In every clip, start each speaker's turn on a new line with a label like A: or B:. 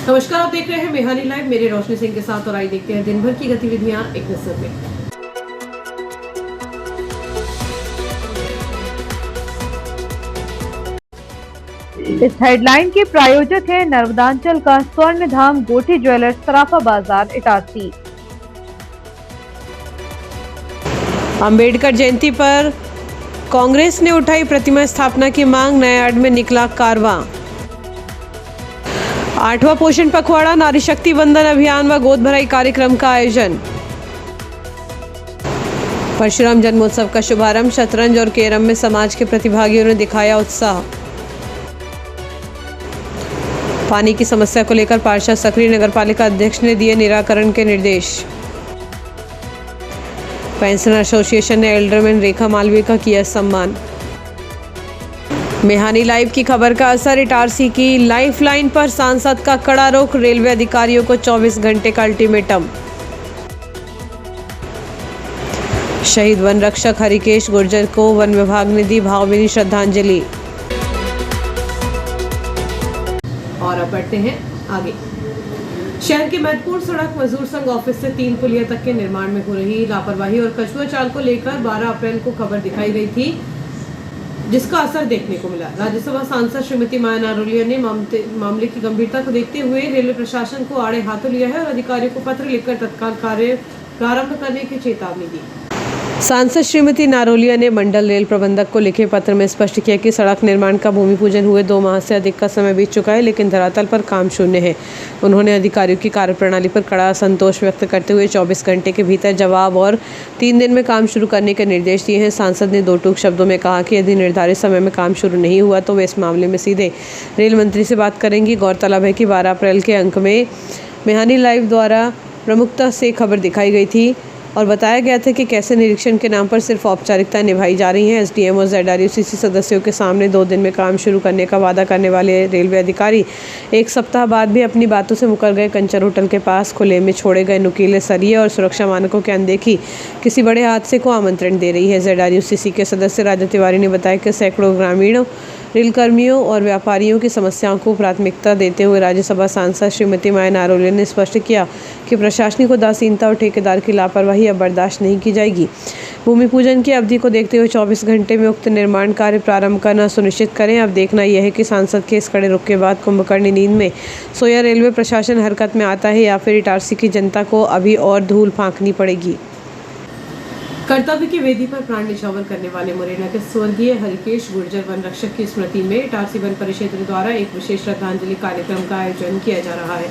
A: नमस्कार, आप देख रहे हैं मेहानी लाइव। मेरे रोशनी सिंह के साथ और आइए देखते हैं दिन भर की गतिविधियां एक नजर में।
B: इस हेडलाइन के प्रायोजक है नर्मदांचल का स्वर्ण धाम गोठी ज्वेलर्स, सराफा बाजार, इटारसी।
A: अंबेडकर जयंती पर कांग्रेस ने उठाई प्रतिमा स्थापना की मांग, नयागढ़ में निकला कारवां। 8वां पोषण पखवाड़ा, नारी शक्ति वंदन अभियान व गोद भराई कार्यक्रम का आयोजन। परशुराम जन्मोत्सव का शुभारंभ, शतरंज और कैरम में समाज के प्रतिभागियों ने दिखाया उत्साह। पानी की समस्या को लेकर पार्षद सक्रिय, नगरपालिका अध्यक्ष ने दिए निराकरण के निर्देश। पेंशनर एसोसिएशन ने एल्डरमैन रेखा मालवीय का किया सम्मान। मेहानी लाइव की खबर का असर, इटारसी की लाइफलाइन पर सांसद का कड़ा रुख, रेलवे अधिकारियों को 24 घंटे का अल्टीमेटम। शहीद वन रक्षक हरिकेश गुर्जर को वन विभाग ने दी भावभीनी श्रद्धांजलि। और अब बढ़ते हैं आगे। शहर के महत्वपूर्ण सड़क मजदूर संघ ऑफिस से 3 पुलिया तक के निर्माण में हो रही लापरवाही और कछुआ चाल को लेकर 12 अप्रैल को खबर दिखाई गई थी, जिसका असर देखने को मिला। राज्यसभा सांसद श्रीमती माया नारोलिया ने मामले की गंभीरता को देखते हुए रेलवे प्रशासन को आड़े हाथों लिया है और अधिकारियों को पत्र लिखकर तत्काल कार्य प्रारंभ करने की चेतावनी दी। सांसद श्रीमती नारोलिया ने मंडल रेल प्रबंधक को लिखे पत्र में स्पष्ट किया कि सड़क निर्माण का भूमि पूजन हुए 2 माह से अधिक का समय बीत चुका है, लेकिन धरातल पर काम शून्य है। उन्होंने अधिकारियों की कार्यप्रणाली पर कड़ा असंतोष व्यक्त करते हुए 24 घंटे के भीतर जवाब और 3 दिन में काम शुरू करने के निर्देश दिए हैं। सांसद ने 2 टूक शब्दों में कहा कि यदि निर्धारित समय में काम शुरू नहीं हुआ तो वे इस मामले में सीधे रेल मंत्री से बात करेंगी। गौरतलब है कि 12 अप्रैल के अंक में मेहानी लाइव द्वारा प्रमुखता से खबर दिखाई गई थी और बताया गया था कि कैसे निरीक्षण के नाम पर सिर्फ औपचारिकताएं निभाई जा रही हैं। एसडीएम और ZRUCC सदस्यों के सामने 2 दिन में काम शुरू करने का वादा करने वाले रेलवे अधिकारी 1 सप्ताह बाद भी अपनी बातों से मुकर गए। कंचर होटल के पास खुले में छोड़े गए नुकीले सरिये और सुरक्षा मानकों की अनदेखी किसी बड़े हादसे को आमंत्रण दे रही है। ZRUCC के सदस्य राजा तिवारी ने बताया कि सैकड़ों ग्रामीणों, रेल कर्मियों और व्यापारियों की समस्याओं को प्राथमिकता देते हुए राज्यसभा सांसद श्रीमती माया नारोलिया ने स्पष्ट किया कि प्रशासनिक उदासीनता और ठेकेदार की लापरवाही अब बर्दाश्त नहीं की जाएगी। भूमि पूजन की अवधि को देखते हुए 24 घंटे में उक्त निर्माण कार्य प्रारंभ करना सुनिश्चित करें। अब देखना यह है कि सांसद के इस कड़े रुख के बाद कुंभकर्णी नींद में सोया रेलवे प्रशासन हरकत में आता है या फिर इटारसी की जनता को अभी और धूल फांकनी पड़ेगी। कर्तव्य की वेदी पर प्राण न्यौछावर करने वाले मुरैना के स्वर्गीय हरिकेश गुर्जर वन रक्षक की स्मृति में इटारसी वन परिक्षेत्र द्वारा एक विशेष श्रद्धांजलि कार्यक्रम का आयोजन किया जा रहा है।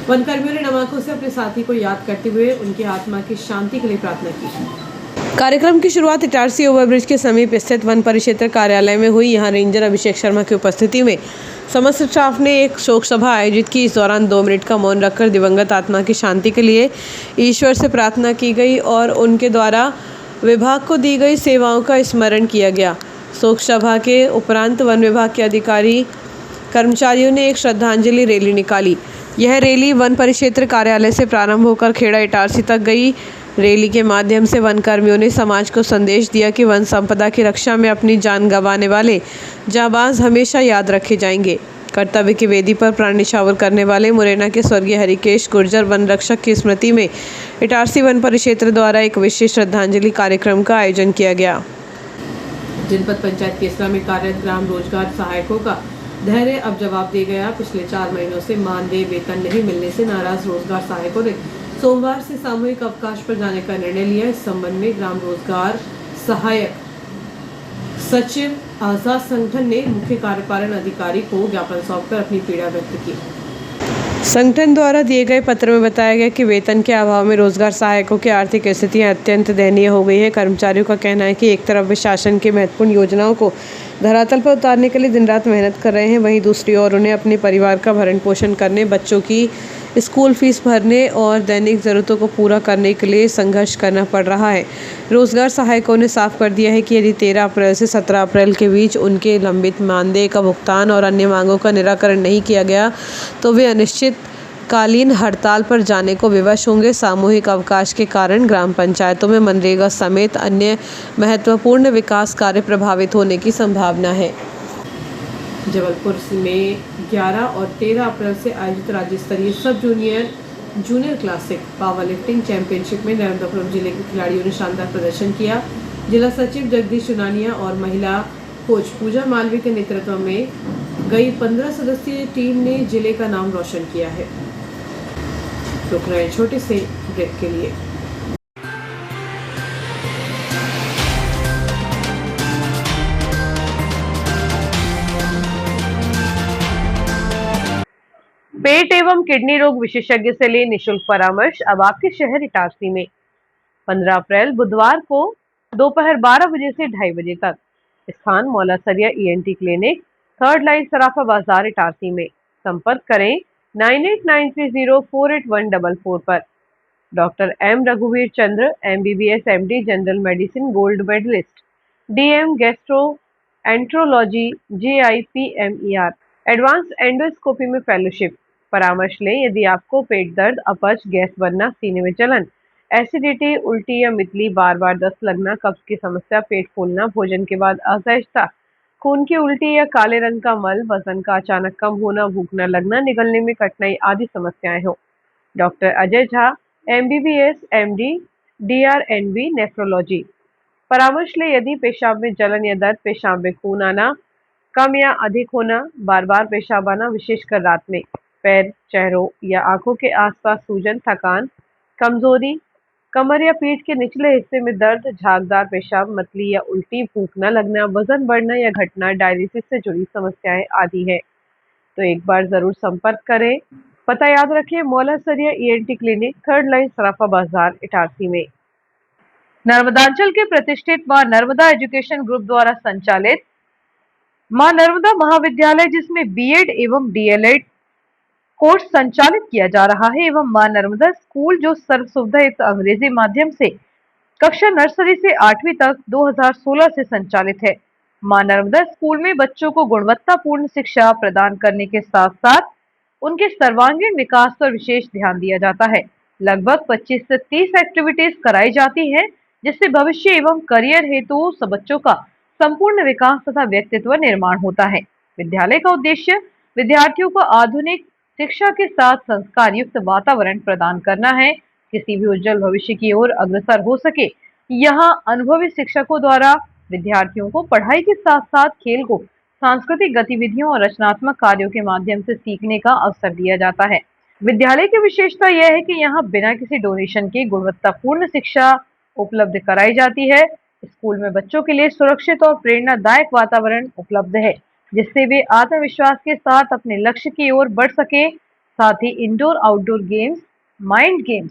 A: वन कर्मियों ने नम आंखों से अपने साथी को याद करते हुए उनकी आत्मा की शांति के लिए प्रार्थना की। कार्यक्रम की शुरुआत इटारसी ओवरब्रिज के समीप स्थित वन परिक्षेत्र कार्यालय में हुई। यहाँ रेंजर अभिषेक शर्मा की उपस्थिति में समस्त स्टाफ ने एक शोक सभा आयोजित की। इस दौरान 2 मिनट का मौन रखकर दिवंगत आत्मा की शांति के लिए ईश्वर से प्रार्थना की गई और उनके द्वारा विभाग को दी गई सेवाओं का स्मरण किया गया। शोक सभा के उपरांत वन विभाग के अधिकारी कर्मचारियों ने एक श्रद्धांजलि रैली निकाली। यह रैली वन परिक्षेत्र कार्यालय से प्रारंभ होकर खेड़ा इटारसी तक गई। रैली के माध्यम से वन कर्मियों ने समाज को संदेश दिया कि वन संपदा की रक्षा में अपनी जान गंवाने वाले जांबाज हमेशा याद रखे जाएंगे। कर्तव्य की वेदी पर प्राण न्यौछावर करने वाले मुरैना के स्वर्गीय हरिकेश गुर्जर वन रक्षक की स्मृति में इटारसी वन परिक्षेत्र द्वारा एक विशेष श्रद्धांजलि कार्यक्रम का आयोजन किया गया। जनपद पंचायत केसरा में कार्यरत ग्राम रोजगार सहायकों का धैर्य अब जवाब दे गया। पिछले 4 महीनों से मानदेय वेतन नहीं मिलने से नाराज रोजगार सहायकों ने सोमवार से सामूहिक अवकाश पर जाने का निर्णय लिया। इस संबंध में ग्राम रोजगार सहायक सचिव आजाद संगठन ने मुख्य कार्यपालन अधिकारी को ज्ञापन सौंपकर अपनी पीड़ा व्यक्त की। संगठन द्वारा दिए गए पत्र में बताया गया कि वेतन के अभाव में रोजगार सहायकों की आर्थिक स्थितियां अत्यंत दयनीय हो गई है। कर्मचारियों का कहना है कि एक तरफ वे शासन की महत्वपूर्ण योजनाओं को धरातल पर उतारने के लिए दिन रात मेहनत कर रहे हैं, वहीं दूसरी ओर उन्हें अपने परिवार का भरण पोषण करने, बच्चों की स्कूल फीस भरने और दैनिक ज़रूरतों को पूरा करने के लिए संघर्ष करना पड़ रहा है। रोजगार सहायकों ने साफ कर दिया है कि यदि 13 अप्रैल से 17 अप्रैल के बीच उनके लंबित मानदेय का भुगतान और अन्य मांगों का निराकरण नहीं किया गया तो वे अनिश्चितकालीन हड़ताल पर जाने को विवश होंगे। सामूहिक अवकाश के कारण ग्राम पंचायतों में मनरेगा समेत अन्य महत्वपूर्ण विकास कार्य प्रभावित होने की संभावना है। जबलपुर में 11 और 13 अप्रैल से आयोजित राज्य स्तरीय सब junior classic power lifting championship में नर्मदापुरम जिले के खिलाड़ियों ने शानदार प्रदर्शन किया। जिला सचिव जगदीश चुनानिया और महिला कोच पूजा मालवी के नेतृत्व में गई 15 सदस्यीय टीम ने जिले का नाम रोशन किया है। रुक रहे हैं छोटे से ब्रेक के लिए।
B: पेट एवं किडनी रोग विशेषज्ञ से ले निशुल्क परामर्श अब आपके शहर इटारसी में। 15 अप्रैल बुधवार को दोपहर 12 बजे से 2:30 बजे तक। स्थान मौला सरिया ENT क्लिनिक, 3rd लाइन सराफा बाजार इटारसी में। संपर्क करें 9893048144 पर। डॉक्टर M रघुवीर Chandra MBBS MD general medicine gold medallist, DM gastroenterology JIPMER, advance endoscopy में फेलोशिप। परामर्श लें यदि आपको पेट दर्द, अपच, गैस बनना, सीने में जलन, एसिडिटी, उल्टी या मितली, बार बार दस्त लगना, कब्ज की समस्या, पेट फूलना, भोजन के बाद असहजता, खून की उल्टी या काले रंग का मल, वजन का अचानक कम होना, भूख न लगना, निगलने में कठिनाई आदि समस्याएं हो। Doctor Ajay Jha MBBS MD DRNB nephrology. परामर्श ले यदि पेशाब में जलन या दर्द, पेशाब में खून आना कम या अधिक होना, बार बार पेशाब आना विशेषकर रात में, पैर, चेहरों या आंखों के आसपास सूजन, थकान, कमजोरी, कमर या पीठ के निचले हिस्से में दर्द, झागदार पेशाब, मतली या उल्टी, भूख न लगना, वजन बढ़ना या घटना, डायलिसिस से जुड़ी समस्याएं आदि है तो एक बार जरूर संपर्क करें। पता याद रखिए, मौला सरिया ENT क्लिनिक, 3rd लाइन सराफा बाजार इटारसी में। नर्मदांचल के प्रतिष्ठित मां नर्मदा एजुकेशन ग्रुप द्वारा संचालित मां नर्मदा महाविद्यालय, जिसमें BEd एवं DLEd कोर्स संचालित किया जा रहा है, एवं मां नर्मदा स्कूल जो सर्व सुविधायुक्त अंग्रेजी माध्यम से कक्षा नर्सरी से 8वीं तक 2016 से संचालित है। मां नर्मदा स्कूल में बच्चों को गुणवत्तापूर्ण शिक्षा प्रदान करने के साथ साथ उनके सर्वांगीण विकास पर विशेष ध्यान दिया जाता है। लगभग 25 से 30 एक्टिविटीज कराई जाती हैं, जिससे भविष्य एवं करियर हेतु सब बच्चों का संपूर्ण विकास तथा व्यक्तित्व निर्माण होता है। विद्यालय का उद्देश्य विद्यार्थियों को आधुनिक शिक्षा के साथ संस्कार युक्त वातावरण प्रदान करना है। किसी भी उज्जवल भविष्य की ओर अग्रसर हो सके, यहाँ अनुभवी शिक्षकों द्वारा विद्यार्थियों को पढ़ाई के साथ साथ खेल को सांस्कृतिक गतिविधियों और रचनात्मक कार्यों के माध्यम से सीखने का अवसर दिया जाता है। विद्यालय की विशेषता यह है कि यहाँ बिना किसी डोनेशन के गुणवत्तापूर्ण शिक्षा उपलब्ध कराई जाती है। स्कूल में बच्चों के लिए सुरक्षित और प्रेरणादायक वातावरण उपलब्ध है, जिससे वे आत्मविश्वास के साथ अपने लक्ष्य की ओर बढ़ सके। साथ ही indoor outdoor games, mind games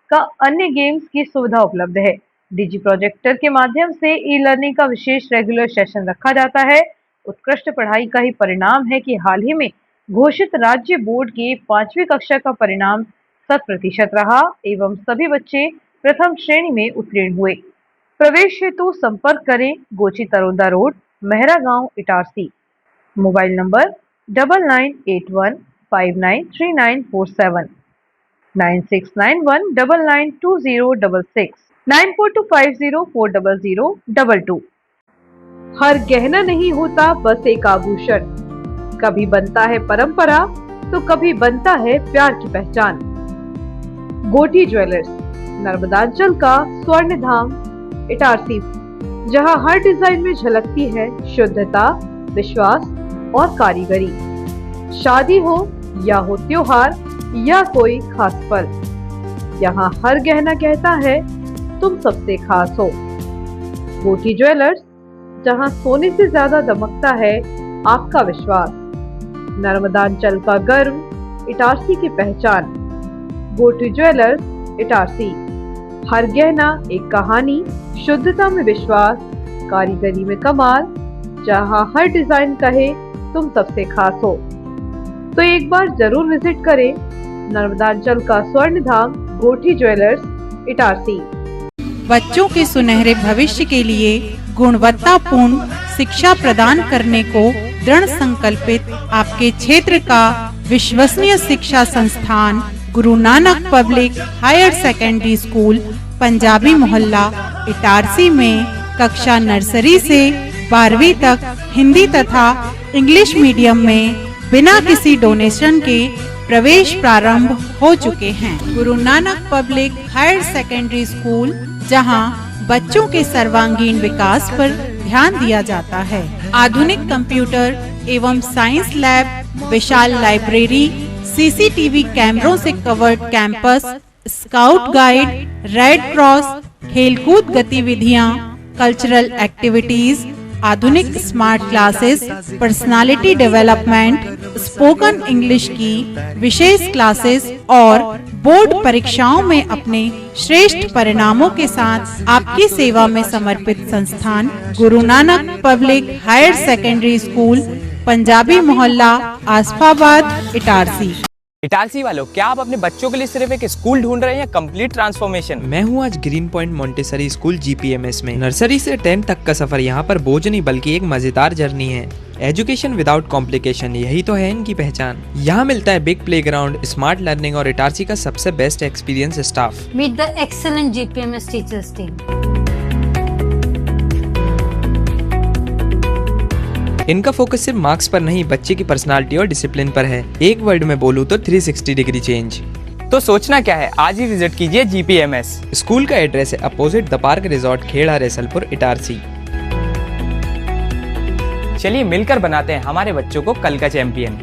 B: का अन्य गेम्स की सुविधा उपलब्ध है। डिजी प्रोजेक्टर के माध्यम से ई-लर्निंग का विशेष रेगुलर सेशन रखा जाता है। उत्कृष्ट पढ़ाई का ही परिणाम है कि हाल ही में घोषित राज्य बोर्ड की 5वीं कक्षा का परिणाम 100% रहा एवं सभी बच्चे प्रथम श्रेणी में उत्तीर्ण हुए। प्रवेश हेतु संपर्क करें गोची तरोदा रोड, मेहरा गांव, इटारसी। Mobile number 9981593947, 9691992066, 9425040022। हर गहना नहीं होता बस एक आभूषण, कभी बनता है परंपरा तो कभी बनता है प्यार की पहचान। गोटी ज्वेलर्स, नर्मदांचल का स्वर्ण धाम इटारसी, जहां हर डिजाइन में झलकती है शुद्धता, विश्वास और कारीगरी। शादी हो या हो त्योहार या कोई खास पल, यहाँ हर गहना कहता है तुम सबसे खास हो। गोटी ज्वेलर्स, जहां सोने से ज्यादा दमकता है आपका विश्वास। नर्मदांचल का गर्व, इटारसी की पहचान। गोटी ज्वेलर्स इटारसी, हर गहना एक कहानी, शुद्धता में विश्वास, कारीगरी में कमाल, जहां हर डिजाइन कहे तुम सबसे खास हो। तो एक बार जरूर विजिट करें नर्मदांचल का स्वर्ण धाम गोटी ज्वेलर्स इटारसी।
C: बच्चों के सुनहरे भविष्य के लिए गुणवत्तापूर्ण शिक्षा प्रदान करने को दृढ़ संकल्पित आपके क्षेत्र का विश्वसनीय शिक्षा संस्थान Guru Nanak public higher secondary school, Punjabi Mohalla, Itarsi में कक्षा नर्सरी से 12वीं तक हिंदी तथा इंग्लिश मीडियम में बिना किसी डोनेशन के प्रवेश प्रारंभ हो चुके हैं। Guru Nanak public higher secondary school, जहां बच्चों के सर्वांगीण विकास पर ध्यान दिया जाता है। आधुनिक कंप्यूटर एवं साइंस लैब, विशाल लाइब्रेरी, सीसीटीवी कैमरों से covered campus, scout guide, red cross, खेलकूद गतिविधियां, कल्चरल एक्टिविटीज, आधुनिक smart classes, personality development, spoken English की विशेष क्लासेस और बोर्ड परीक्षाओं में अपने श्रेष्ठ परिणामों के साथ आपकी सेवा में समर्पित संस्थान Guru Nanak public higher secondary school, Punjabi Mohalla, Asafabad, Itarsi.
D: Itarsi वालों, क्या आप अपने बच्चों के लिए सिर्फ एक स्कूल ढूंढ रहे हैं या कंप्लीट ट्रांसफॉर्मेशन?
E: मैं हूँ आज green point Montessori school GPMS में। नर्सरी से 10 तक का सफर यहाँ पर बोझ नहीं बल्कि एक मजेदार जर्नी है। एजुकेशन विदाउट कॉम्प्लिकेशन, यही तो है इनकी पहचान। यहाँ मिलता है बिग प्लेग्राउंड, स्मार्ट लर्निंग और इटारसी का सबसे best experience staff.
F: Meet the excellent GPMS teachers team.
E: इनका फोकस सिर्फ मार्क्स पर नहीं, बच्चे की पर्सनालिटी और डिसिप्लिन पर है। एक वर्ड में बोलूँ तो 360 डिग्री चेंज।
D: तो सोचना क्या है, आज ही विजिट कीजिए GPMS।
E: स्कूल का एड्रेस है opposite the park resort, Kheda, Raisalpur, Itarsi.
D: चलिए मिलकर बनाते हैं हमारे बच्चों को कल का champion.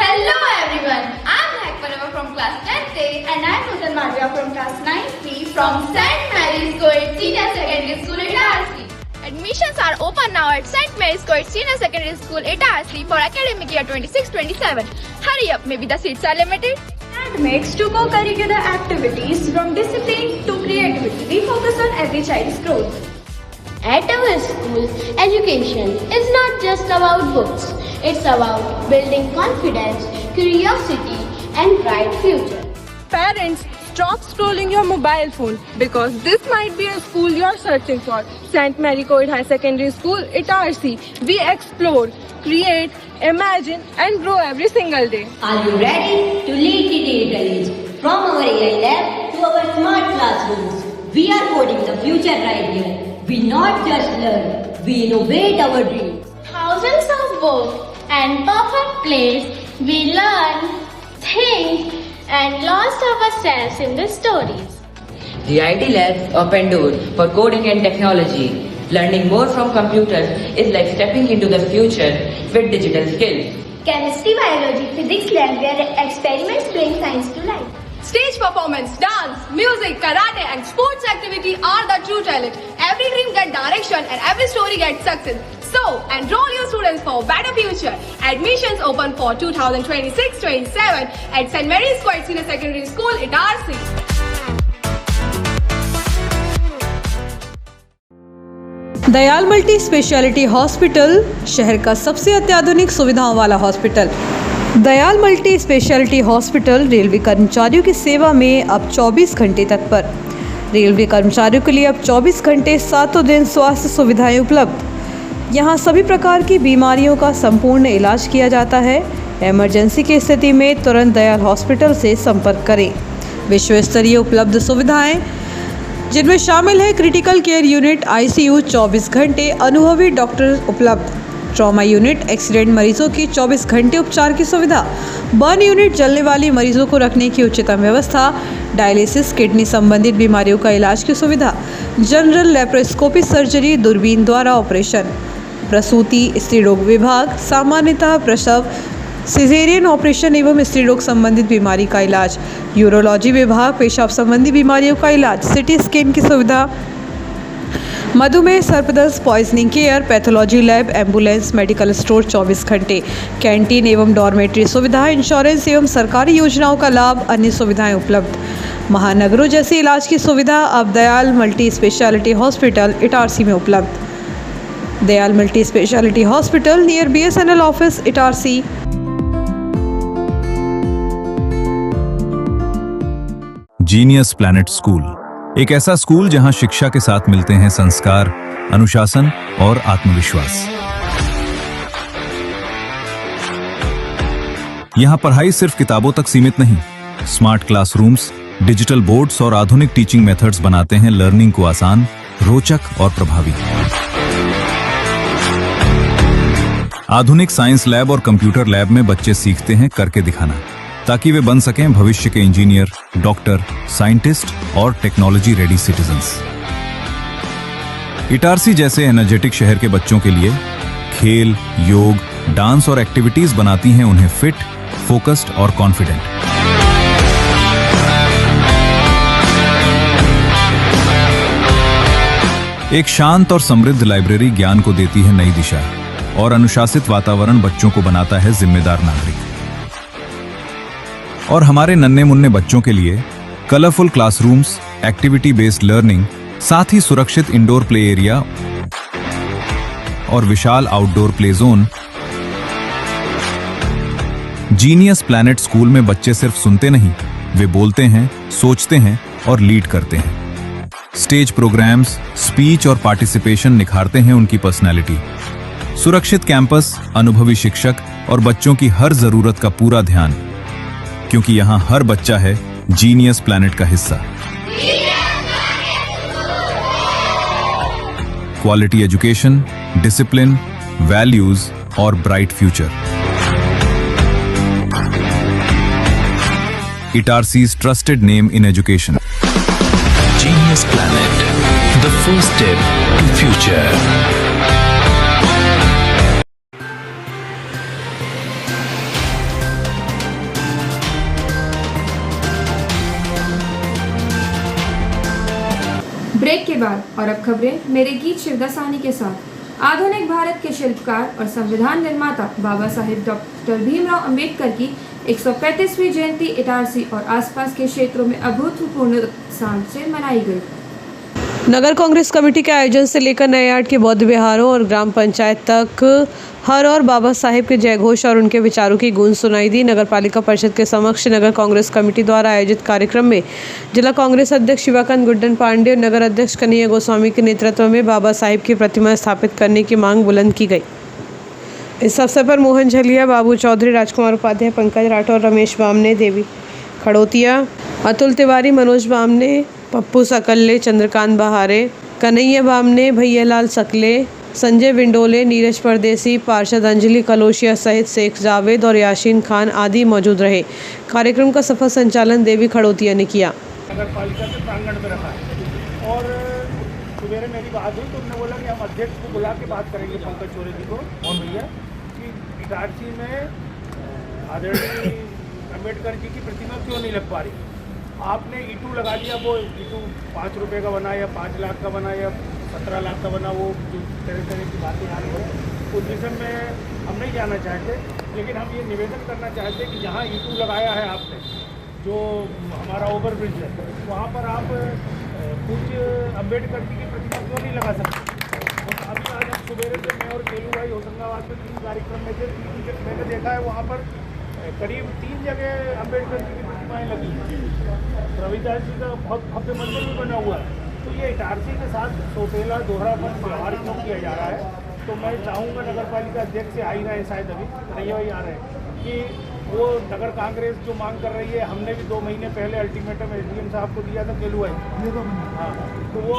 G: Hello everyone, I'm Bhakpanava from class 10th A and I'm Nuzan Madhya from class 9th from St. Mary's Coed Senior Secondary School, Itarsi. Admissions are open now at St. Mary's Coed Senior Secondary School, Itarsi for academic year 26-27. Hurry up, maybe the seats are limited.
H: And makes to co-curricular activities from discipline to creativity. We focus on every child's growth.
G: At our school, education is not just about books. It's about building confidence, curiosity, and bright future.
H: Parents, stop scrolling your mobile phone because this might be a school you're searching for. St. Mary Coed High Secondary School, Itarsi. We explore, create, imagine, and grow every single day.
I: Are you ready to lead the digital age? From our AI lab to our smart classrooms, we are coding the future right here. We not just learn, we innovate our dreams.
G: Thousands of books and perfect plays, we learn, think, and lost ourselves in the stories.
I: The IT Lab's open door for coding and technology. Learning more from computers is like stepping into the future with digital skills.
G: Chemistry, biology, physics lab where experiments bring science to life.
H: Stage performance, dance, music, karate, and sports activity are the true talent. Every dream gets direction and every story gets success. So, enroll your students for a better future. Admissions open for 2026-27 at St. Mary's Coed Senior Secondary School, Itarsi.
A: Dayal multi speciality hospital, शहर का सबसे अत्याधुनिक सुविधाओं वाला hospital. Dayal multi speciality hospital railway कर्मचारियों की सेवा में अब 24 घंटे तत्पर। रेलवे कर्मचारियों के लिए अब 24 घंटे 7 दिन स्वास्थ्य सुविधाएं उपलब्ध। यहाँ सभी प्रकार की बीमारियों का संपूर्ण इलाज किया जाता है। इमरजेंसी की स्थिति में तुरंत दयाल हॉस्पिटल से संपर्क करें। विश्व स्तरीय उपलब्ध सुविधाएं जिनमें शामिल है क्रिटिकल केयर यूनिट, ICU 24 घंटे, अनुभवी डॉक्टर उपलब्ध, ट्रॉमा यूनिट, एक्सीडेंट मरीजों की 24 घंटे उपचार की सुविधा, बर्न यूनिट, जलने वाली मरीजों को रखने की उच्चतम व्यवस्था, डायलिसिस, किडनी संबंधित बीमारियों का इलाज की सुविधा, जनरल लेप्रोस्कोपी सर्जरी, दूरबीन द्वारा ऑपरेशन, प्रसूति, स्त्री रोग विभाग, सामान्यतः प्रसव, सिजेरियन ऑपरेशन एवं स्त्री रोग संबंधित बीमारी का इलाज, यूरोलॉजी विभाग, पेशाब संबंधी बीमारियों का इलाज, सिटी स्कैन की सुविधा, मधुमेह, सर्पदंश, poisoning care, pathology lab, ambulance, medical store 24 घंटे, कैंटीन एवं डॉर्मेट्री सुविधा, इंश्योरेंस एवं सरकारी योजनाओं का लाभ, अन्य सुविधाएं उपलब्ध। महानगरों जैसे इलाज की सुविधा अब Dayal multi speciality hospital, Itarsi में उपलब्ध। Dayal multi speciality hospital near BSNL office, Itarsi.
J: Genius planet school, एक ऐसा स्कूल जहां शिक्षा के साथ मिलते हैं संस्कार, अनुशासन और आत्मविश्वास। यहां पढ़ाई सिर्फ किताबों तक सीमित नहीं, स्मार्ट क्लासरूम्स, डिजिटल बोर्ड्स और आधुनिक टीचिंग मेथड्स बनाते हैं लर्निंग को आसान, रोचक और प्रभावी। आधुनिक साइंस लैब और कंप्यूटर लैब में बच्चे सीखते हैं करके दिखाना, ताकि वे बन सकें भविष्य के इंजीनियर, डॉक्टर, साइंटिस्ट और टेक्नोलॉजी रेडी सिटीजन्स। इटारसी जैसे एनर्जेटिक शहर के बच्चों के लिए खेल, योग, डांस और एक्टिविटीज बनाती हैं उन्हें फिट, फोकस्ड और कॉन्फिडेंट। एक शांत और समृद्ध लाइब्रेरी ज्ञान को देती है नई दिशा, और अनुशासित वातावरण बच्चों को बनाता है जिम्मेदार नागरिक। और हमारे नन्हे मुन्ने बच्चों के लिए colourful classrooms, activity based learning, साथ ही सुरक्षित इंडोर प्ले एरिया और विशाल outdoor play zone. Genius planet school में बच्चे सिर्फ सुनते नहीं, वे बोलते हैं, सोचते हैं और लीड करते हैं। स्टेज प्रोग्राम्स, स्पीच और पार्टिसिपेशन निखारते हैं उनकी पर्सनैलिटी। सुरक्षित कैंपस, अनुभवी शिक्षक और बच्चों की हर जरूरत का पूरा ध्यान, क्योंकि यहां हर बच्चा है जीनियस प्लैनेट का हिस्सा। क्वालिटी एजुकेशन, डिसिप्लिन, वैल्यूज और bright future. Itarsi's trusted name in education.
K: Genius Planet, the first step to future.
H: Break के बाद और अब खबरें मेरे गीत शिवदास साहनी के साथ। आधुनिक भारत के शिल्पकार और संविधान निर्माता बाबा साहेब डॉक्टर भीमराव अंबेडकर की 135वीं जयंती इटारसी और आसपास के क्षेत्रों में अभूतपूर्व उत्साह से मनाई गई।
A: नगर कांग्रेस कमेटी के आयोजन से लेकर नए आर्ट के बौद्ध विहारों और ग्राम पंचायत तक हर और बाबा साहेब के जयघोष और उनके विचारों की गूंज सुनाई दी। नगर पालिका परिषद के समक्ष नगर कांग्रेस कमेटी द्वारा आयोजित कार्यक्रम में जिला कांग्रेस अध्यक्ष शिवाकांत गुड्डन पांडे और नगर अध्यक्ष कन्हैया गोस्वामी के नेतृत्व में बाबा साहेब की प्रतिमा स्थापित करने की मांग बुलंद की गई। इस अवसर पर मोहन झलिया, बाबू चौधरी, राजकुमार उपाध्याय, पंकज राठौर, रमेश बामने, देवी खड़ोतिया, अतुल तिवारी, मनोज बामने, पप्पू सकल्ले, चंद्रकांत बहारे, कन्हैया बामने, भैयालाल सकले, संजय विंडोले, नीरज परदेसी, पार्षद अंजलि कलोशिया सहित शेख जावेद और याशीन खान आदि मौजूद रहे। कार्यक्रम का सफल संचालन देवी खड़ोतिया ने किया।
L: नगर पालिका के प्रांगण में रखा है और सवेरे मेरी बात हुई तो उन्होंने बोला कि हम अध्यक्ष को बुला के बात करेंगे पंकज चौधरी जी को और भैया कि इटारसी में आदरणीय अम्बेडकर जी की प्रतिमा क्यों नहीं लग पा रही। आपने ईटू लगा दिया, वो ईटू 5 रुपये का बना या 5 लाख का बना या 17 लाख का बना, वो जो तरह तरह की बातें आ रही है उस विषय में हम नहीं जाना चाहते, लेकिन हम ये निवेदन करना चाहते हैं कि जहाँ ईटू लगाया है आपने, जो हमारा ओवरब्रिज है, वहाँ पर आप पूज्य अम्बेडकर जी की प्रतिमा क्यों नहीं लगा सकते। तो अभी आज हम सवेरे से मैं और केलू भाई होशंगाबाद में 3 कार्यक्रम में थे, मैंने देखा है वहाँ पर करीब 3 जगह अम्बेडकर जी की प्रतिमाएँ लगी हैं। रविदास जी का बहुत भव्य मंदिर भी बना हुआ है। तो ये इटारसी के साथ सौतेला दोहरापन व्यवहार क्यों किया जा रहा है। तो मैं चाहूँगा नगर पालिका अध्यक्ष से आ ही रहे शायद अभी नहीं ही आ रहे हैं कि वो नगर कांग्रेस जो मांग कर रही है, हमने भी 2 महीने पहले अल्टीमेटम एसडीएम साहब को दिया था केलू है, हाँ, तो वो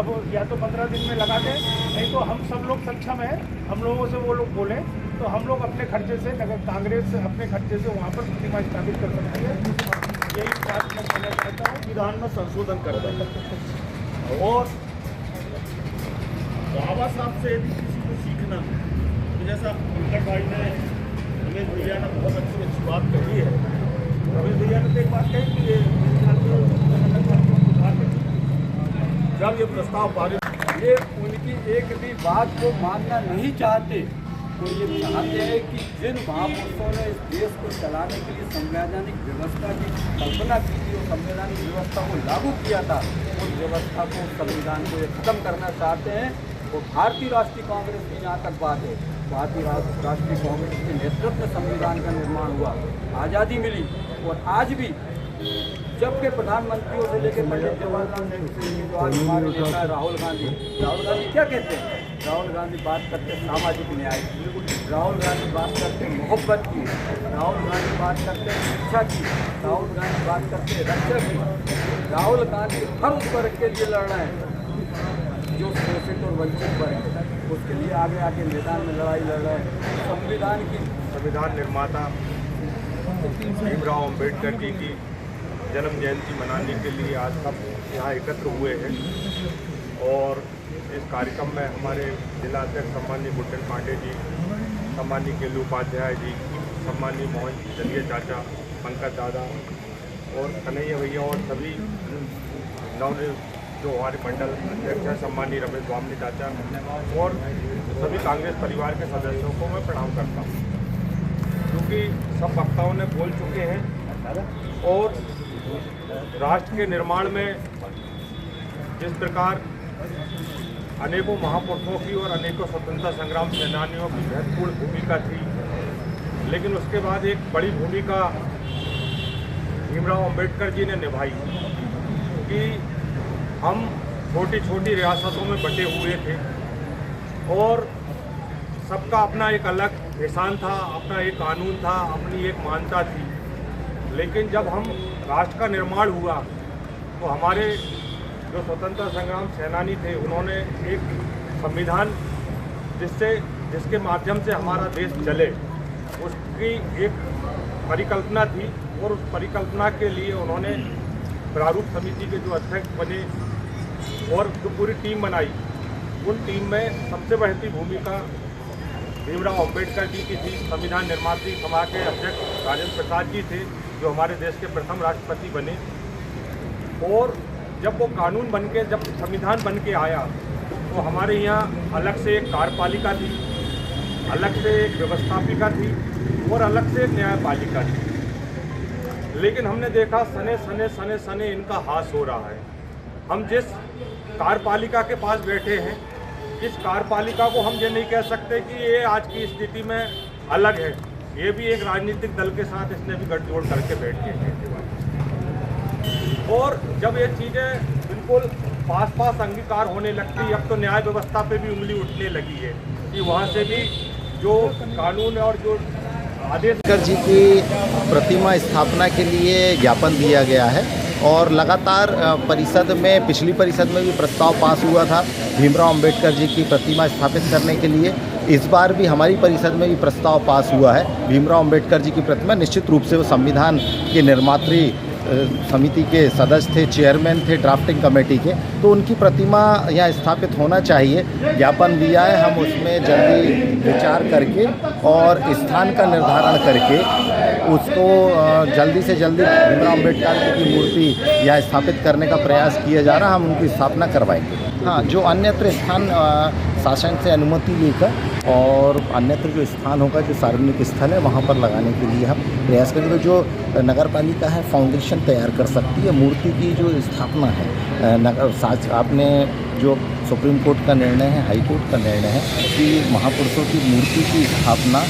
L: अब या तो 15 दिन में लगा दें, नहीं तो हम सब लोग सक्षम हैं, हम लोगों से वो लोग बोलें तो हम लोग अपने खर्चे से, नगर कांग्रेस अपने खर्चे से वहाँ पर प्रतिमा स्थापित कर सकती है। यही बात मैं कहना चाहता हूँ। विधान में संशोधन कर दें और बाबा साहब से यदि किसी को सीखना, तो जैसा पंकज भाई ने, रमेश भैया ने बहुत अच्छी बात कही है। रमेश भैया ने तो एक बात कही कि जब ये प्रस्ताव पारित, ये उनकी एक भी बात को मानना नहीं चाहते, तो ये चाहते हैं कि जिन महापुरुषों ने इस देश को चलाने के लिए संवैधानिक व्यवस्था की कल्पना की थी, और संवैधानिक व्यवस्था को लागू किया था, उस व्यवस्था को, संविधान को ये खत्म करना चाहते हैं। और भारतीय राष्ट्रीय कांग्रेस की जहाँ तक बात है, भारतीय राष्ट्रीय कांग्रेस के नेतृत्व में संविधान का निर्माण हुआ, आज़ादी मिली, और आज भी जबकि प्रधानमंत्रियों से लेकर पंडित जवाहरलाल नेहरू से, जो आज हमारे नेता है राहुल गांधी क्या कहते हैं? राहुल गांधी बात करते हैं सामाजिक न्याय की, राहुल गांधी बात करते हैं मोहब्बत की, राहुल गांधी बात करते हैं शिक्षा की, राहुल गांधी बात करते हैं रक्षा की। राहुल गांधी हर उस वर्ग के लिए लड़ रहे हैं जो शोषित और वंचित वर्ग है उसके लिए आगे आके मैदान में लड़ाई लड़ रहे हैं। संविधान निर्माता भीमराव अम्बेडकर जी की जन्म जयंती मनाने के लिए आज सब यहाँ एकत्र हुए हैं और इस कार्यक्रम में हमारे जिला अध्यक्ष सम्माननीय गुड्डन पांडे जी, सम्माननीय केलू उपाध्याय जी, सम्माननीय मोहन चलिए चाचा, पंकज दादा और कन्हैया भैया और सभी जो हमारे मंडल अध्यक्ष हैं सम्माननीय रमेश स्वामी चाचा और सभी कांग्रेस परिवार के सदस्यों को मैं प्रणाम करता हूँ, क्योंकि सब वक्ताओं ने बोल चुके हैं और राष्ट्र के निर्माण में जिस प्रकार अनेकों महापुरुषों की और अनेकों स्वतंत्रता संग्राम सेनानियों की महत्वपूर्ण भूमिका थी, लेकिन उसके बाद एक बड़ी भूमिका भीमराव अम्बेडकर जी ने निभाई कि हम छोटी छोटी रियासतों में बटे हुए थे और सबका अपना एक अलग एहसान था, अपना एक कानून था, अपनी एक मान्यता थी। लेकिन जब हम राष्ट्र का निर्माण हुआ तो हमारे जो स्वतंत्रता संग्राम सेनानी थे उन्होंने एक संविधान जिसके माध्यम से हमारा देश चले उसकी एक परिकल्पना थी और उस परिकल्पना के लिए उन्होंने प्रारूप समिति के जो अध्यक्ष बने और जो पूरी टीम बनाई, उन टीम में सबसे बढ़ती भूमिका भीमराव अम्बेडकर जी की थी। संविधान निर्मात्री सभा के अध्यक्ष राजेंद्र प्रसाद जी थे जो हमारे देश के प्रथम राष्ट्रपति बने और जब वो कानून बन के जब संविधान बन के आया तो हमारे यहाँ अलग से एक कार्यपालिका थी, अलग से एक व्यवस्थापिका थी और अलग से एक न्यायपालिका थी। लेकिन हमने देखा सने सने इनका हास हो रहा है। हम जिस कार्यपालिका के पास बैठे हैं, इस कार्यपालिका को हम ये नहीं कह सकते कि ये आज की स्थिति में अलग है, ये भी एक राजनीतिक दल के साथ इसने भी गठजोड़ करके बैठ के और जब ये चीज़ें बिल्कुल पास अंगीकार होने लगती, अब तो न्याय व्यवस्था पे भी उंगली उठने लगी है कि वहाँ से भी जो कानून और जो आदेश
M: अम्बेडकर जी की प्रतिमा स्थापना के लिए ज्ञापन दिया गया है और लगातार परिषद में पिछली परिषद में भी प्रस्ताव पास हुआ था भीमराव अम्बेडकर जी की प्रतिमा स्थापित करने के लिए। इस बार भी हमारी परिषद में भी प्रस्ताव पास हुआ है भीमराव अम्बेडकर जी की प्रतिमा। निश्चित रूप से वो संविधान के निर्मात्री समिति के सदस्य थे, चेयरमैन थे ड्राफ्टिंग कमेटी के, तो उनकी प्रतिमा यहाँ स्थापित होना चाहिए। ज्ञापन दिया है, हम उसमें जल्दी विचार करके और स्थान का निर्धारण करके उसको जल्दी से जल्दी भीमराव अम्बेडकर जी की मूर्ति यहाँ स्थापित करने का प्रयास किया जा रहा है। हम उनकी स्थापना करवाएंगे। हाँ, जो अन्यत्र स्थान शासन से अनुमति लेकर और अन्यत्र जो स्थान होगा, जो सार्वजनिक स्थल है, वहाँ पर लगाने के लिए हम प्रयास करेंगे। तो जो नगर पालिका है फाउंडेशन तैयार कर सकती है। मूर्ति की जो स्थापना है आपने जो सुप्रीम कोर्ट का निर्णय है, हाई कोर्ट का निर्णय है कि महापुरुषों की मूर्ति की स्थापना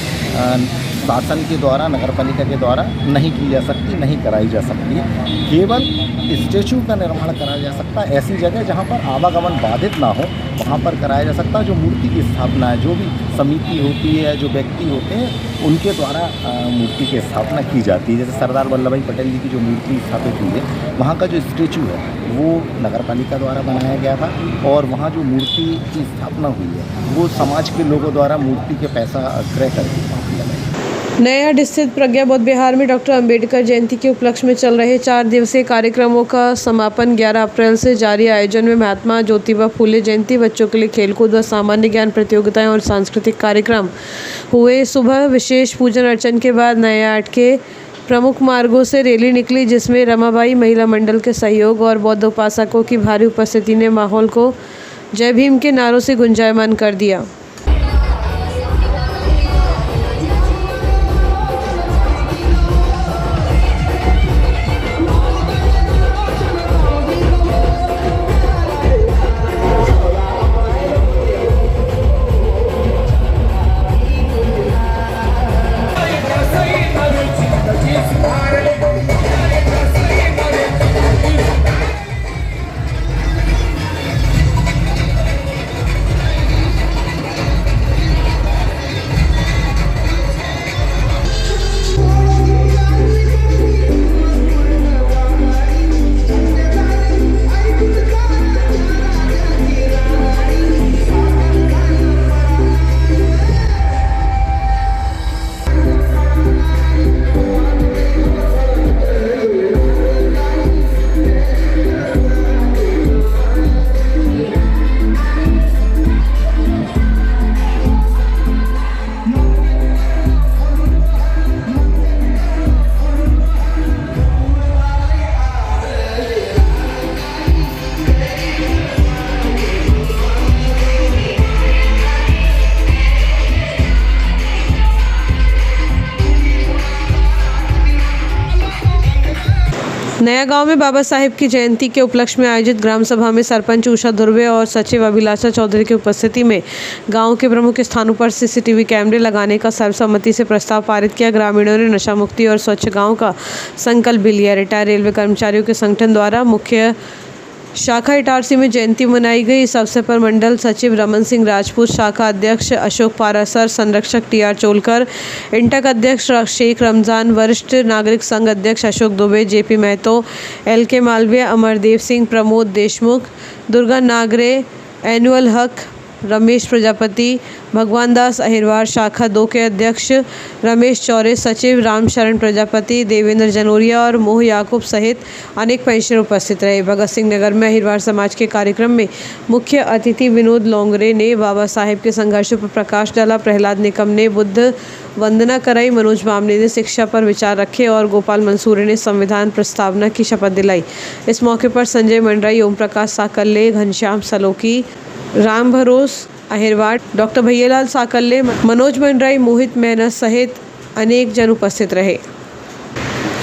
M: शासन के द्वारा, नगर पालिका के द्वारा नहीं की जा सकती, नहीं कराई जा सकती है। केवल स्टेचू का निर्माण कराया जा सकता है। ऐसी जगह जहाँ पर आवागमन बाधित ना हो वहाँ पर कराया जा सकता है। जो मूर्ति की स्थापना है, जो भी समिति होती है, जो व्यक्ति होते हैं, उनके द्वारा मूर्ति की स्थापना की जाती है। जैसे सरदार वल्लभ भाई पटेल जी की जो मूर्ति स्थापित हुई है, वहाँ का जो स्टेचू है वो नगर पालिका द्वारा बनाया गया था और वहाँ जो मूर्ति की स्थापना हुई है वो समाज के लोगों द्वारा मूर्ति के पैसा क्रय करके
A: नया स्थित प्रज्ञा बौद्ध विहार में डॉक्टर अंबेडकर जयंती के उपलक्ष्य में चल रहे 4 दिवसीय कार्यक्रमों का समापन 11 अप्रैल से जारी। आयोजन में महात्मा ज्योतिबा फूले जयंती, बच्चों के लिए खेलकूद व सामान्य ज्ञान प्रतियोगिताएं और सांस्कृतिक कार्यक्रम हुए। सुबह विशेष पूजन अर्चन के बाद नया आर्ट के प्रमुख मार्गों से रैली निकली, जिसमें रमाबाई महिला मंडल के सहयोग और बौद्ध उपासकों की भारी उपस्थिति ने माहौल को जय भीम के नारों से गुंजायमान कर दिया। नया गांव में बाबा साहेब की जयंती के उपलक्ष्य में आयोजित ग्राम सभा में सरपंच उषा धुर्वे और सचिव अभिलाषा चौधरी की उपस्थिति में गांव के प्रमुख स्थानों पर सीसीटीवी कैमरे लगाने का सर्वसम्मति से प्रस्ताव पारित किया। ग्रामीणों ने नशा मुक्ति और स्वच्छ गांव का संकल्प भी लिया। रिटायर्ड रेलवे कर्मचारियों के संगठन द्वारा मुख्य शाखा इटारसी में जयंती मनाई गई। इस अवसर पर मंडल सचिव रमन सिंह राजपूत, शाखा अध्यक्ष अशोक पारासर, संरक्षक टीआर चोलकर, इंटक अध्यक्ष शेख रमजान, वरिष्ठ नागरिक संघ अध्यक्ष Ashok Dubey, JP Mahato, LK Malviya, Amardev Singh, Pramod Deshmukh, Durga Nagare, annual हक, रमेश प्रजापति, भगवान दास अहिरवार, शाखा 2 के अध्यक्ष रमेश चौरे, सचिव रामशरण प्रजापति, देवेंद्र जनोरिया और मोह याकूब सहित अनेक पेंशनर उपस्थित रहे। भगत सिंह नगर में अहिरवार समाज के कार्यक्रम में मुख्य अतिथि विनोद लोंगरे ने बाबा साहेब के संघर्षों पर प्रकाश डाला। प्रहलाद निकम ने बुद्ध वंदना कराई, मनोज बामने ने शिक्षा पर विचार रखे और गोपाल मंसूरे ने संविधान प्रस्तावना की शपथ दिलाई। इस मौके पर संजय मंडराई, ओम प्रकाश साकल्ले, घनश्याम सलोकी, राम भरोस अहिरवार, डॉक्टर भैयालाल साकल्ले, मनोज मंडराई, मोहित मैना सहित अनेक जन उपस्थित रहे।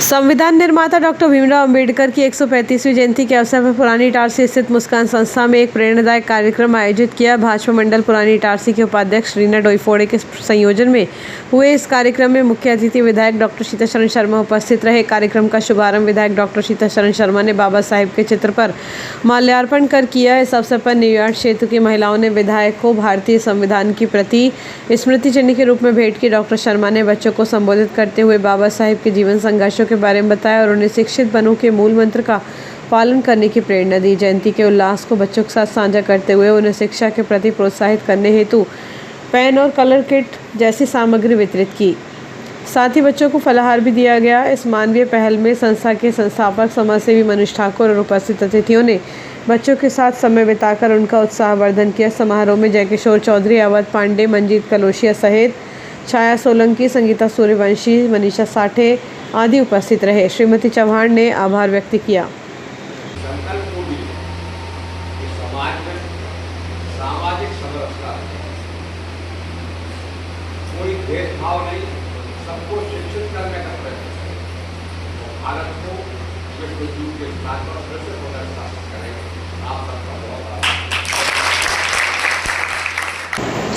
A: संविधान निर्माता डॉक्टर भीमराव अंबेडकर की 135वीं जयंती के अवसर पर पुरानी इटारसी स्थित मुस्कान संस्था में एक प्रेरणादायक कार्यक्रम आयोजित किया। भाजपा मंडल पुरानी इटारसी के उपाध्यक्ष रीना डोईफोड़े के संयोजन में हुए इस कार्यक्रम में मुख्य अतिथि विधायक डॉक्टर सीताशरण शर्मा उपस्थित रहे। कार्यक्रम का शुभारंभ विधायक डॉक्टर सीताशरण शर्मा ने बाबा साहेब के चित्र पर माल्यार्पण कर किया। इस अवसर पर न्यूयॉर्क क्षेत्र की महिलाओं ने विधायक को भारतीय संविधान की प्रति स्मृति चिन्ह के रूप में भेंट की। डॉक्टर शर्मा ने बच्चों को संबोधित करते हुए बाबा साहेब के जीवन संघर्षों के बारे में बताया और उन्हें शिक्षित बनो के मूल मंत्र का पालन करने की प्रेरणा दी। जयंती के उल्लास को बच्चों के साथ साझा करते हुए उन्हें शिक्षा के प्रति प्रोत्साहित करने हेतु पेन और कलर किट जैसी सामग्री वितरित की। साथ ही बच्चों को फलाहार भी दिया गया। इस मानवीय पहल में संस्था के संस्थापक समाजसेवी मनीष ठाकुर और उपस्थित अतिथियों ने बच्चों के साथ समय बिताकर उनका उत्साहवर्धन किया। समारोह में जयकिशोर चौधरी, अवध पांडे, मंजीत कलोशिया सहित छाया सोलंकी, संगीता सूर्यवंशी, मनीषा साठे आदि उपस्थित रहे। श्रीमती चौहान ने आभार व्यक्त किया।
N: सामाजिक समरसता, कोई भेदभाव नहीं, सबको शिक्षित करने का प्रयत्न करें। भारत को विश्व युग के स्थान पर फिर से पुनर्स्थापित करें। आप सबका बहुत आभार।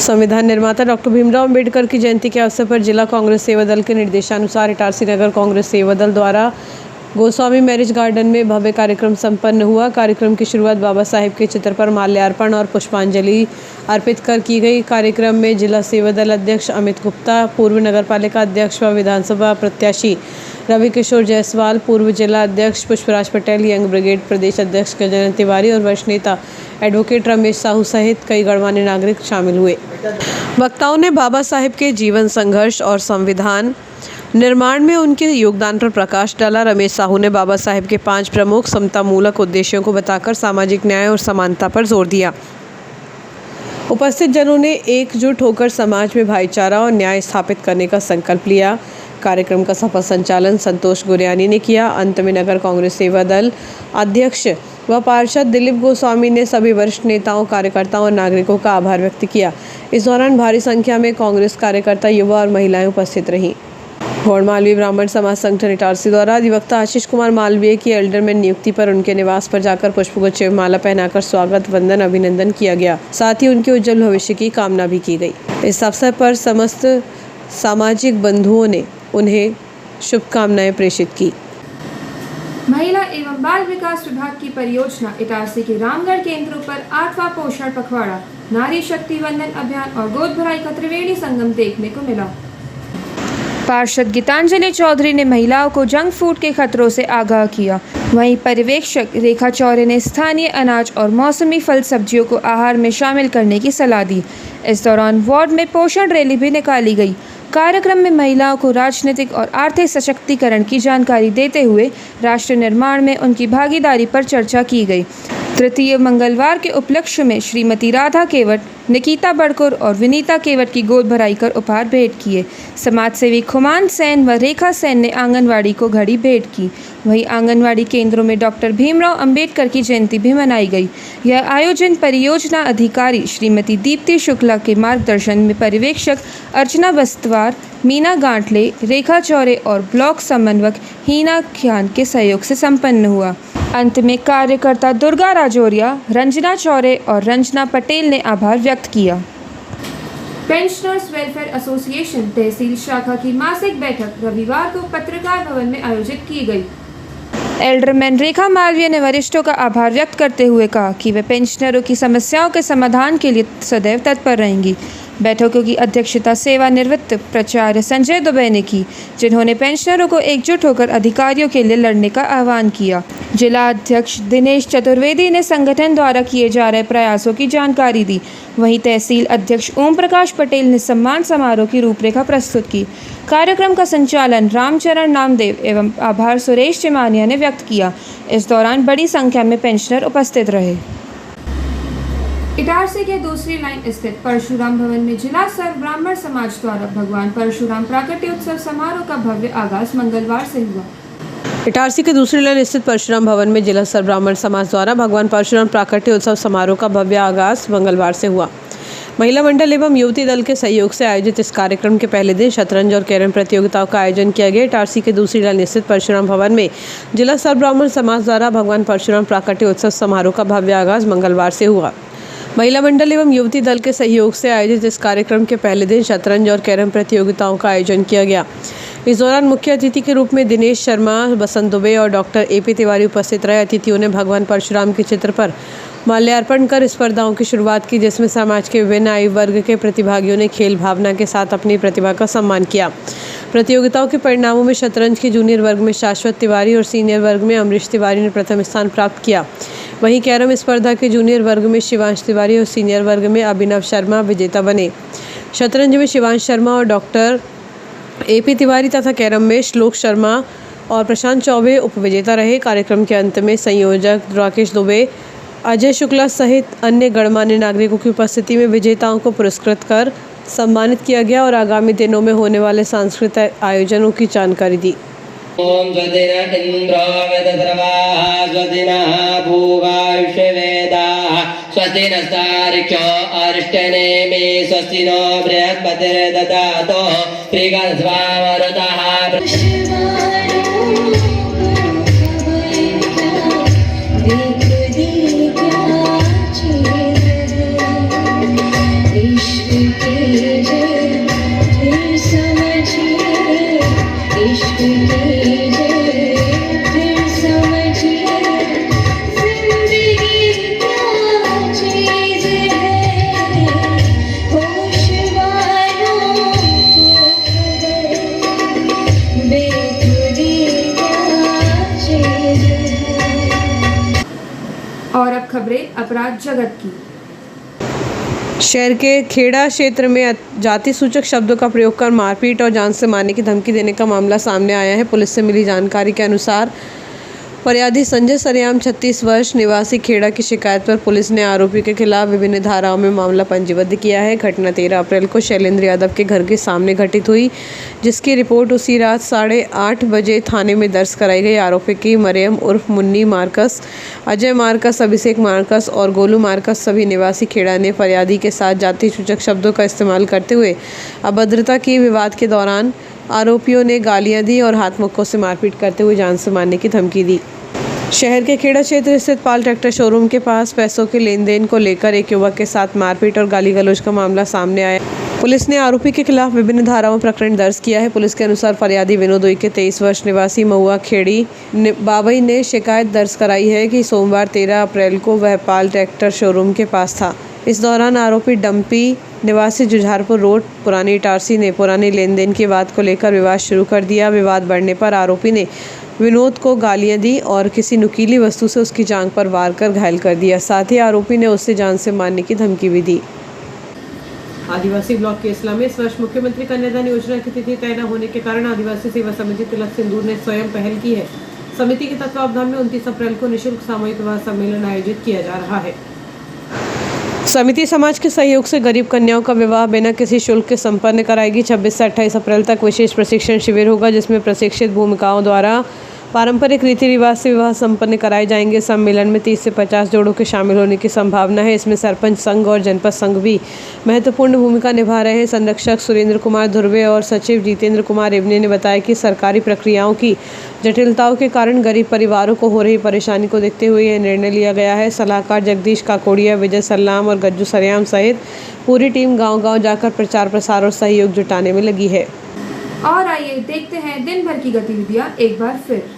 A: संविधान निर्माता डॉक्टर भीमराव अंबेडकर की जयंती के अवसर पर जिला कांग्रेस सेवा दल के निर्देशानुसार इटारसी नगर कांग्रेस सेवा दल द्वारा गोस्वामी मैरिज गार्डन में भव्य कार्यक्रम संपन्न हुआ। कार्यक्रम की शुरुआत बाबा साहेब के चित्र पर माल्यार्पण और पुष्पांजलि अर्पित कर की गई। कार्यक्रम में जिला सेवा दल अध्यक्ष अमित गुप्ता, पूर्व नगरपालिका अध्यक्ष व विधानसभा प्रत्याशी रवि किशोर जायसवाल, पूर्व जिला अध्यक्ष पुष्पराज पटेल, यंग ब्रिगेड प्रदेश अध्यक्ष गजानन तिवारी और वरिष्ठ नेता एडवोकेट रमेश साहू सहित कई गणमान्य नागरिक शामिल हुए। वक्ताओं ने बाबा साहेब के जीवन संघर्ष और संविधान निर्माण में उनके योगदान पर प्रकाश डाला। रमेश साहू ने बाबा साहेब के 5 प्रमुख समतामूलक उद्देश्यों को बताकर सामाजिक न्याय और समानता पर जोर दिया। उपस्थित जनों ने एकजुट होकर समाज में भाईचारा और न्याय स्थापित करने का संकल्प लिया। कार्यक्रम का सफल संचालन संतोष गुरियानी ने किया। अंत में नगर कांग्रेस सेवा दल अध्यक्ष व पार्षद दिलीप गोस्वामी ने सभी वरिष्ठ नेताओं, कार्यकर्ताओं और नागरिकों का आभार व्यक्त किया। इस दौरान भारी संख्या में कांग्रेस कार्यकर्ता, युवा और महिलाएं उपस्थित रहीं। गौड़ मालवीय ब्राह्मण समाज संगठन इटारसी द्वारा अधिवक्ता आशीष कुमार मालवीय की एल्डरमैन नियुक्ति पर उनके निवास पर जाकर पुष्पगुच्छ एवं माला पहनाकर स्वागत, वंदन, अभिनंदन किया गया। साथ ही उनके उज्जवल भविष्य की कामना भी की गई। इस अवसर पर समस्त सामाजिक बंधुओं ने उन्हें शुभकामनाएं प्रेषित की।
O: महिला एवं बाल विकास विभाग की परियोजना इटारसी के रामगढ़ केंद्रों पर 8वां पोषण पखवाड़ा, नारी शक्ति वंदन अभियान और गोद भराई का त्रिवेणी संगम देखने को मिला। पार्षद गीतांजलि चौधरी ने महिलाओं को जंक फूड के खतरों से आगाह किया। वहीं पर्यवेक्षक रेखा चौरे ने स्थानीय अनाज और मौसमी फल सब्जियों को आहार में शामिल करने की सलाह दी। इस दौरान वार्ड में पोषण रैली भी निकाली गई। कार्यक्रम में महिलाओं को राजनीतिक और आर्थिक सशक्तिकरण की जानकारी देते हुए राष्ट्र निर्माण में उनकी भागीदारी पर चर्चा की गई। तृतीय मंगलवार के उपलक्ष्य में श्रीमती राधा केवट, निकिता बड़कुर और विनीता केवट की गोद भराई कर उपहार भेंट किए। समाजसेवी खुमान सेन व रेखा सेन ने आंगनवाड़ी को घड़ी भेंट की। वहीं आंगनवाड़ी केंद्रों में डॉक्टर भीमराव अंबेडकर की जयंती भी मनाई गई। यह आयोजन परियोजना अधिकारी श्रीमती दीप्ति शुक्ला के मार्गदर्शन में पर्यवेक्षक अर्चना बस्तवार, मीना गांठले, रेखा चौरे और ब्लॉक समन्वयक हीना खान के सहयोग से संपन्न हुआ। अंत में कार्यकर्ता दुर्गा राजौरिया, रंजना चौरे और रंजना पटेल ने आभार व्यक्त किया। पेंशनर्स वेलफेयर एसोसिएशन तहसील शाखा की मासिक बैठक रविवार को पत्रकार भवन में आयोजित की गई। एल्डरमैन रेखा मालवीय ने वरिष्ठों का आभार व्यक्त करते हुए कहा कि वे पेंशनरों की समस्याओं के समाधान के लिए सदैव तत्पर रहेंगी। बैठकों की अध्यक्षता सेवानिवृत्त प्राचार्य संजय दुबे ने की, जिन्होंने पेंशनरों को एकजुट होकर अधिकारियों के लिए लड़ने का आह्वान किया। जिला अध्यक्ष दिनेश चतुर्वेदी ने संगठन द्वारा किए जा रहे प्रयासों की जानकारी दी। वहीं तहसील अध्यक्ष ओम प्रकाश पटेल ने सम्मान समारोह की रूपरेखा प्रस्तुत की। कार्यक्रम का संचालन रामचरण नामदेव एवं आभार सुरेश चिमानिया ने व्यक्त किया। इस दौरान बड़ी संख्या में पेंशनर उपस्थित रहे। इटारसी के दूसरी लाइन स्थित परशुराम भवन में जिला सर्व ब्राह्मण समाज द्वारा भगवान परशुराम प्राकट्योत्सव समारोह का भव्य आगाज मंगलवार से हुआ।
A: इटारसी के दूसरी लाइन स्थित परशुराम भवन में जिला सर्व ब्राह्मण समाज द्वारा भगवान परशुराम प्राकट्योत्सव समारोह का भव्य आगाज मंगलवार से हुआ। महिला मंडल एवं युवती दल के सहयोग से आयोजित इस कार्यक्रम के पहले दिन शतरंज और कैरम प्रतियोगिताओं का आयोजन किया गया। इटारसी के दूसरी लाइन स्थित परशुराम भवन में जिला सर्व ब्राह्मण समाज द्वारा भगवान परशुराम प्राकट्योत्सव समारोह का भव्य आगाज मंगलवार से हुआ। महिला मंडल एवं युवती दल के सहयोग से आयोजित इस कार्यक्रम के पहले दिन शतरंज और कैरम प्रतियोगिताओं का आयोजन किया गया। इस दौरान मुख्य अतिथि के रूप में दिनेश शर्मा, बसंत दुबे और डॉक्टर AP तिवारी उपस्थित रहे। अतिथियों ने भगवान परशुराम के चित्र पर माल्यार्पण कर स्पर्धाओं की शुरुआत की, जिसमें समाज के विभिन्न आयु वर्ग के प्रतिभागियों ने खेल भावना के साथ अपनी प्रतिभा का सम्मान किया। प्रतियोगिताओं के परिणामों में शतरंज के जूनियर वर्ग में शाश्वत तिवारी और सीनियर वर्ग में अमरीश तिवारी ने प्रथम स्थान प्राप्त किया। वहीं कैरम स्पर्धा के जूनियर वर्ग में शिवांश तिवारी और सीनियर वर्ग में अभिनव शर्मा विजेता बने। शतरंज में शिवांश शर्मा और डॉक्टर AP तिवारी तथा कैरम में श्लोक शर्मा और प्रशांत चौबे उपविजेता रहे। कार्यक्रम के अंत में संयोजक राकेश दुबे, अजय शुक्ला सहित अन्य गणमान्य नागरिकों की उपस्थिति में विजेताओं को पुरस्कृत कर सम्मानित किया गया और आगामी दिनों में होने वाले सांस्कृतिक आयोजनों की जानकारी दी।
P: ओम स्वस्तिन इंद्रो वेदसर्वाः स्वस्तिनः भूवायुष्य वेदाः स्वस्तिन सारिक्षो अरिष्टनेमि स्वस्तिनो बृहस्पतिर्दधातु त्रिगस्वामरुतः
O: और अब खबरें अपराध जगत की।
A: शहर के खेड़ा क्षेत्र में जाति सूचक शब्दों का प्रयोग कर मारपीट और जान से मारने की धमकी देने का मामला सामने आया है। पुलिस से मिली जानकारी के अनुसार फरियादी संजय सरेआम 36 वर्ष निवासी खेड़ा की शिकायत पर पुलिस ने आरोपी के खिलाफ विभिन्न धाराओं में मामला पंजीबद्ध किया है। घटना 13 अप्रैल को शैलेंद्र यादव के घर के सामने घटित हुई, जिसकी रिपोर्ट उसी रात 8:30 बजे थाने में दर्ज कराई गई। आरोपी की मरियम उर्फ मुन्नी मार्कस, अजय मार्कस, अभिषेक मार्कस और गोलू मार्कस सभी निवासी खेड़ा ने फरियादी के साथ जाति सूचक शब्दों का इस्तेमाल करते हुए अभद्रता की विवाद के दौरान आरोपियों ने गालियां दी और हाथ मुक्कों से मारपीट करते हुए जान से मारने की धमकी दी। शहर के खेड़ा क्षेत्र स्थित पाल ट्रैक्टर शोरूम के पास पैसों के लेन देन को लेकर एक युवक के साथ मारपीट और गाली गलौज का मामला सामने आया। पुलिस ने आरोपी के खिलाफ विभिन्न धाराओं में प्रकरण दर्ज किया है। पुलिस के अनुसार फरियादी विनोद उइके 23 वर्ष निवासी महुआ खेड़ी बाबई ने शिकायत दर्ज कराई है कि सोमवार 13 अप्रैल को वह पाल ट्रैक्टर शोरूम के पास था। इस दौरान आरोपी डंपी निवासी जुझारपुर रोड पुरानी इटारसी ने पुराने लेन देन की बात को लेकर विवाद शुरू कर दिया। विवाद बढ़ने पर आरोपी ने विनोद को गालियां दी और किसी नुकीली वस्तु से उसकी जांघ पर वार कर घायल कर दिया। साथ ही आरोपी ने उससे जान से मारने की धमकी भी दी। आदिवासी ब्लॉक के इस्लाम में इस वर्ष मुख्यमंत्री कन्यादान योजना की तिथि तय न होने के कारण आदिवासी सेवा समिति तिलक सिंदूर ने स्वयं पहल की है। समिति के तत्वावधान में 29 अप्रैल को निःशुल्क सामूहिक विवाह सम्मेलन आयोजित किया जा रहा है। समिति समाज के सहयोग से गरीब कन्याओं का विवाह बिना किसी शुल्क के संपन्न कराएगी। 26 से 28 अप्रैल तक विशेष प्रशिक्षण शिविर होगा, जिसमें प्रशिक्षित भूमिकाओं द्वारा पारंपरिक रीति रिवाज से विवाह संपन्न कराए जाएंगे। सम्मेलन में 30 से 50 जोड़ों के शामिल होने की संभावना है। इसमें सरपंच संघ और जनपद संघ भी महत्वपूर्ण भूमिका निभा रहे हैं। संरक्षक सुरेंद्र कुमार धुर्वे और सचिव जितेंद्र कुमार इब्ने ने बताया कि सरकारी प्रक्रियाओं की जटिलताओं के कारण गरीब परिवारों को हो रही परेशानी को देखते हुए यह निर्णय लिया गया है। सलाहकार जगदीश काकोड़िया, विजय सल्लाम और गज्जू सरेआम सहित पूरी टीम गाँव-गाँव जाकर प्रचार प्रसार और सहयोग जुटाने में लगी है।
O: और आइए देखते हैं दिन भर की गतिविधियां एक बार फिर।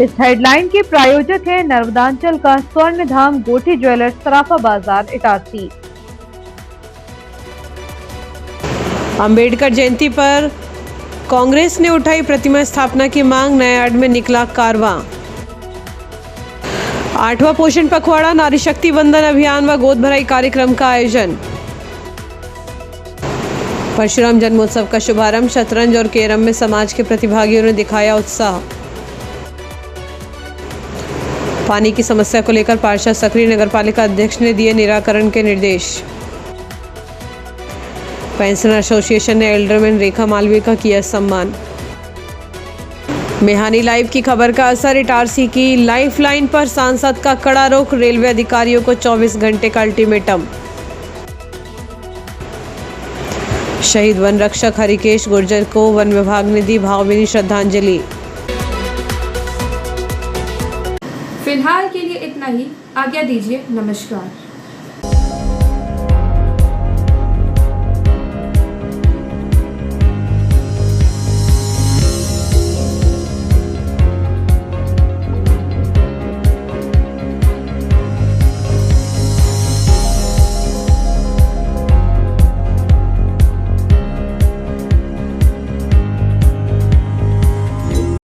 B: इस हेडलाइन के प्रायोजक है नर्मदांचल का स्वर्ण धाम गोठी ज्वेलर्स, सराफा बाजार, इटारसी।
A: अंबेडकर जयंती पर कांग्रेस ने उठाई प्रतिमा स्थापना की मांग, नयागढ़ में निकला कारवां। 8वां पोषण पखवाड़ा, नारी शक्ति वंदन अभियान व गोद भराई कार्यक्रम का आयोजन। परशुराम जन्मोत्सव का शुभारंभ, शतरंज और कैरम में समाज के प्रतिभागियों ने दिखाया उत्साह। पानी की समस्या को लेकर पार्षद सकरी नगरपालिका अध्यक्ष ने दिए निराकरण के निर्देश। पेंशनर एसोसिएशन ने एल्डरमैन रेखा मालवीय का किया सम्मान। मेहानी लाइव की खबर का असर, इटारसी की लाइफलाइन पर सांसद का कड़ा रोक, रेलवे अधिकारियों को 24 घंटे का अल्टीमेटम। शहीद वन रक्षक हरिकेश गुर्जर को वन विभाग ने दी भावभीनी श्रद्धांजलि।
O: फिलहाल के लिए इतना ही, आज्ञा दीजिए, नमस्कार।